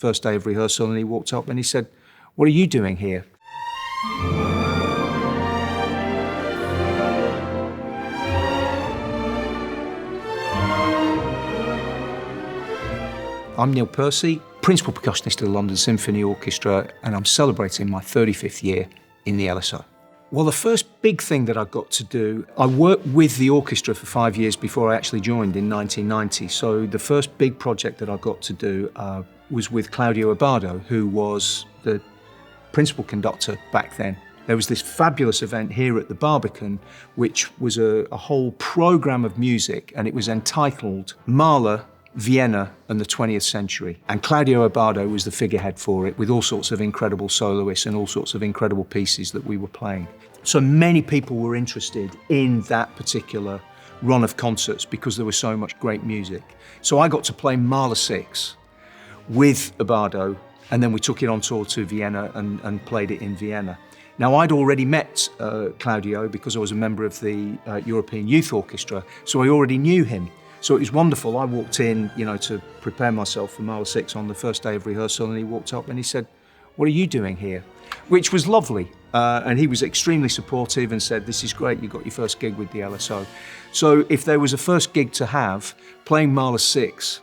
first day of rehearsal, and he walked up and he said, "What are you doing here?" I'm Neil Percy, Principal Percussionist of the London Symphony Orchestra, and I'm celebrating my 35th year in the LSO. Well, the first big thing that I got to do, I worked with the orchestra for 5 years before I actually joined in 1990. So the first big project that I got to do was with Claudio Abbado, who was the principal conductor back then. There was this fabulous event here at the Barbican, which was a whole program of music, and it was entitled Mahler, Vienna and the 20th Century. And Claudio Abbado was the figurehead for it, with all sorts of incredible soloists and all sorts of incredible pieces that we were playing. So many people were interested in that particular run of concerts because there was so much great music. So I got to play Mahler 6 with Abbado, and then we took it on tour to Vienna and played it in Vienna. Now, I'd already met Claudio because I was a member of the European Youth Orchestra, so I already knew him. So it was wonderful. I walked in, to prepare myself for Mahler 6 on the first day of rehearsal, and he walked up and he said, "What are you doing here?" Which was lovely. And he was extremely supportive and said, "This is great, you got your first gig with the LSO." So if there was a first gig to have, playing Mahler 6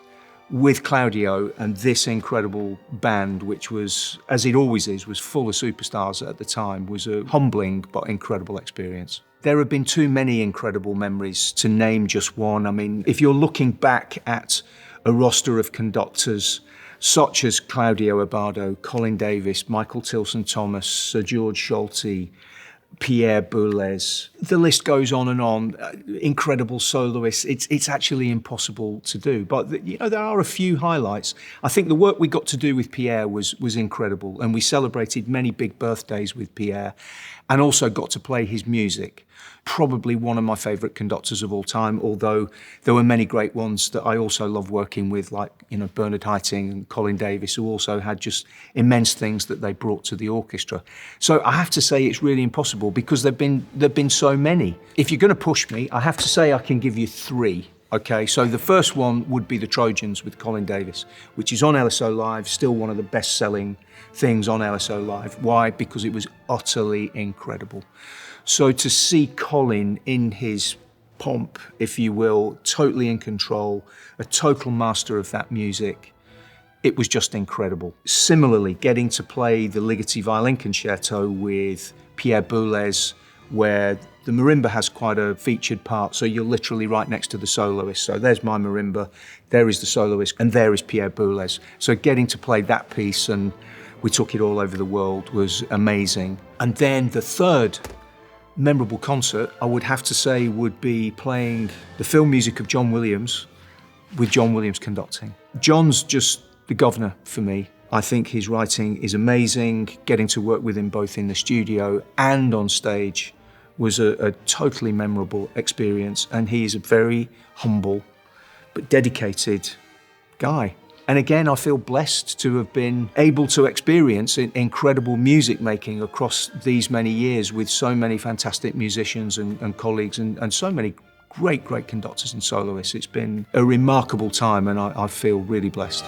with Claudio and this incredible band, which was, as it always is, was full of superstars at the time, was a humbling but incredible experience. There have been too many incredible memories to name just one. I mean, if you're looking back at a roster of conductors such as Claudio Abbado, Colin Davis, Michael Tilson-Thomas, Sir George Solti, Pierre Boulez, the list goes on and on. Incredible soloists. It's actually impossible to do. But there are a few highlights. I think the work we got to do with Pierre was incredible, and we celebrated many big birthdays with Pierre, and also got to play his music. Probably one of my favourite conductors of all time, although there were many great ones that I also love working with, like Bernard Haitink and Colin Davis, who also had just immense things that they brought to the orchestra. So I have to say it's really impossible because there've been so many. If you're going to push me, I have to say I can give you 3. Okay, so the first one would be the Trojans with Colin Davis, which is on LSO Live, still one of the best-selling things on LSO Live. Why? Because it was utterly incredible. So to see Colin in his pomp, if you will, totally in control, a total master of that music, it was just incredible. Similarly, getting to play the Ligeti Violin Concerto with Pierre Boulez, where the marimba has quite a featured part, so you're literally right next to the soloist. So there's my marimba, there is the soloist, and there is Pierre Boulez. So getting to play that piece, and we took it all over the world, was amazing. And then the third memorable concert, I would have to say, would be playing the film music of John Williams with John Williams conducting. John's just the governor for me. I think his writing is amazing. Getting to work with him both in the studio and on stage was a totally memorable experience, and he is a very humble but dedicated guy. And again, I feel blessed to have been able to experience incredible music making across these many years with so many fantastic musicians and colleagues and so many great conductors and soloists. It's been a remarkable time, and I feel really blessed.